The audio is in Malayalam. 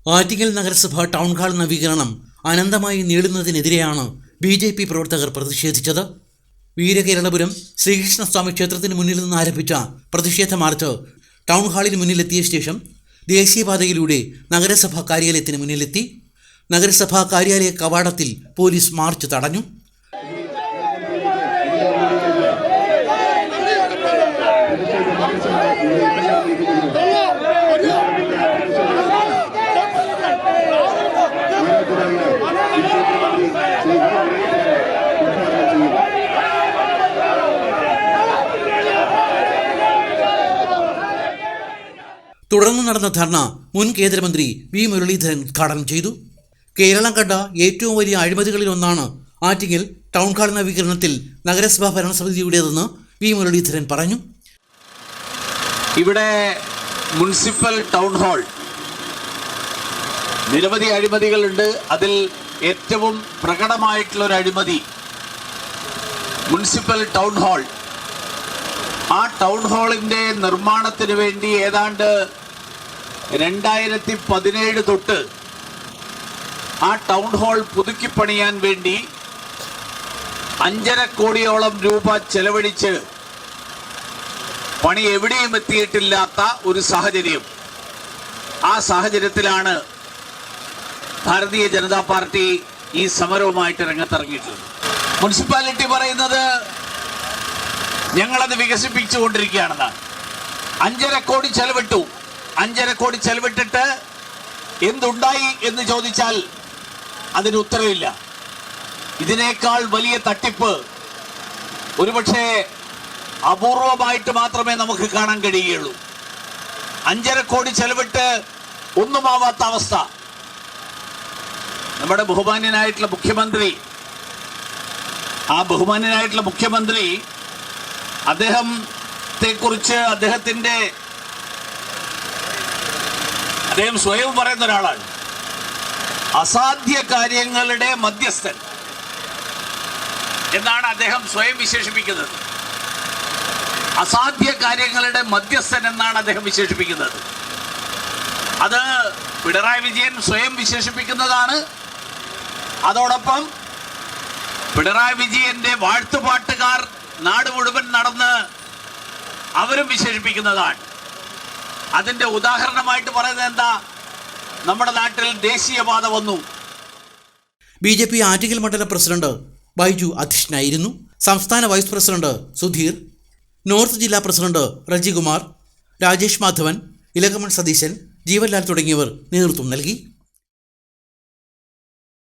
ആറ്റിങ്ങൽ നഗരസഭ ടൗൺ ഹാൾ നവീകരണം അനന്തമായി നീളുന്നതിനെതിരെയാണ് BJP പ്രവർത്തകർ പ്രതിഷേധിച്ചത്. വീരകേരളപുരം ശ്രീകൃഷ്ണസ്വാമി ക്ഷേത്രത്തിന് മുന്നിൽ നിന്ന് ആരംഭിച്ച പ്രതിഷേധ മാർച്ച് ടൗൺ ഹാളിന് മുന്നിലെത്തിയ ശേഷം ദേശീയപാതയിലൂടെ നഗരസഭാ കാര്യാലയത്തിന് മുന്നിലെത്തി. നഗരസഭാ കാര്യാലയ കവാടത്തിൽ പോലീസ് മാർച്ച് തടഞ്ഞു. തുടർന്ന് നടന്ന ധർണ മുൻ കേന്ദ്രമന്ത്രി V. മുരളീധരൻ ഉദ്ഘാടനം ചെയ്തു. കേരളം കണ്ട ഏറ്റവും വലിയ അഴിമതികളിലൊന്നാണ് ആറ്റിങ്ങൽ ടൗൺ ഹാൾ നവീകരണത്തിൽ നഗരസഭാ ഭരണസമിതിയുടേതെന്ന് V. മുരളീധരൻ പറഞ്ഞു. ഇവിടെ മുനിസിപ്പൽ ടൗൺ ഹാൾ നിരവധി അഴിമതികളുണ്ട്. അതിൽ ഏറ്റവും പ്രകടമായിട്ടുള്ളൊരു അഴിമതി മുനിസിപ്പൽ ടൗൺ ഹാൾ. ആ ടൗൺ ഹാളിൻ്റെ നിർമ്മാണത്തിന് വേണ്ടി ഏതാണ്ട് 2017 തൊട്ട് ആ ടൗൺ ഹാൾ പുതുക്കിപ്പണിയാൻ വേണ്ടി 5.5 കോടിയോളം രൂപ ചെലവഴിച്ച് പണി എവിടെയും എത്തിയിട്ടില്ലാത്ത ഒരു സാഹചര്യം. ആ സാഹചര്യത്തിലാണ് ഭാരതീയ ജനതാ പാർട്ടി ഈ സമരവുമായിട്ട് രംഗത്തിറങ്ങിയിട്ടുള്ളത്. മുനിസിപ്പാലിറ്റി പറയുന്നത് ഞങ്ങളത് വികസിപ്പിച്ചുകൊണ്ടിരിക്കുകയാണെന്നാണ്. 5.5 കോടി ചെലവിട്ടു. 5.5 കോടി ചെലവിട്ടിട്ട് എന്തുണ്ടായി എന്ന് ചോദിച്ചാൽ അതിന് ഉത്തരവില്ല. ഇതിനേക്കാൾ വലിയ തട്ടിപ്പ് ഒരുപക്ഷെ അപൂർവമായിട്ട് മാത്രമേ നമുക്ക് കാണാൻ കഴിയുകയുള്ളൂ. 5.5 കോടി ചെലവിട്ട് ഒന്നുമാവാത്ത അവസ്ഥ. നമ്മുടെ ബഹുമാന്യനായിട്ടുള്ള മുഖ്യമന്ത്രി, അദ്ദേഹത്തെക്കുറിച്ച് അദ്ദേഹം സ്വയം പറയുന്ന ഒരാളാണ്. അസാധ്യ കാര്യങ്ങളുടെ മധ്യസ്ഥൻ എന്നാണ് അദ്ദേഹം സ്വയം വിശേഷിപ്പിക്കുന്നത്. അസാധ്യ കാര്യങ്ങളുടെ മധ്യസ്ഥൻ എന്നാണ് അദ്ദേഹം വിശേഷിപ്പിക്കുന്നത്. അത് പിണറായി വിജയൻ സ്വയം വിശേഷിപ്പിക്കുന്നതാണ്. അതോടൊപ്പം പിണറായി വിജയന്റെ വാഴ്ത്തുപാട്ടുകാർ നാട് മുഴുവൻ നടന്ന് അവരും വിശേഷിപ്പിക്കുന്നതാണ്. അതിന്റെ ഉദാഹരണമായിട്ട് പറയുന്നത് എന്താ? നമ്മുടെ നാട്ടിൽ ദേശീയപാത വന്നു. BJP ആറ്റിങ്ങൽ മണ്ഡലം പ്രസിഡന്റ് ബൈജു അധ്യക്ഷനായിരുന്നു. സംസ്ഥാന വൈസ് പ്രസിഡന്റ് സുധീർ, നോർത്ത് ജില്ലാ പ്രസിഡന്റ് റജികുമാർ, രാജേഷ് മാധവൻ, ഇലകമൺ സതീശൻ, ജീവൻലാൽ തുടങ്ങിയവർ നേതൃത്വം നൽകി.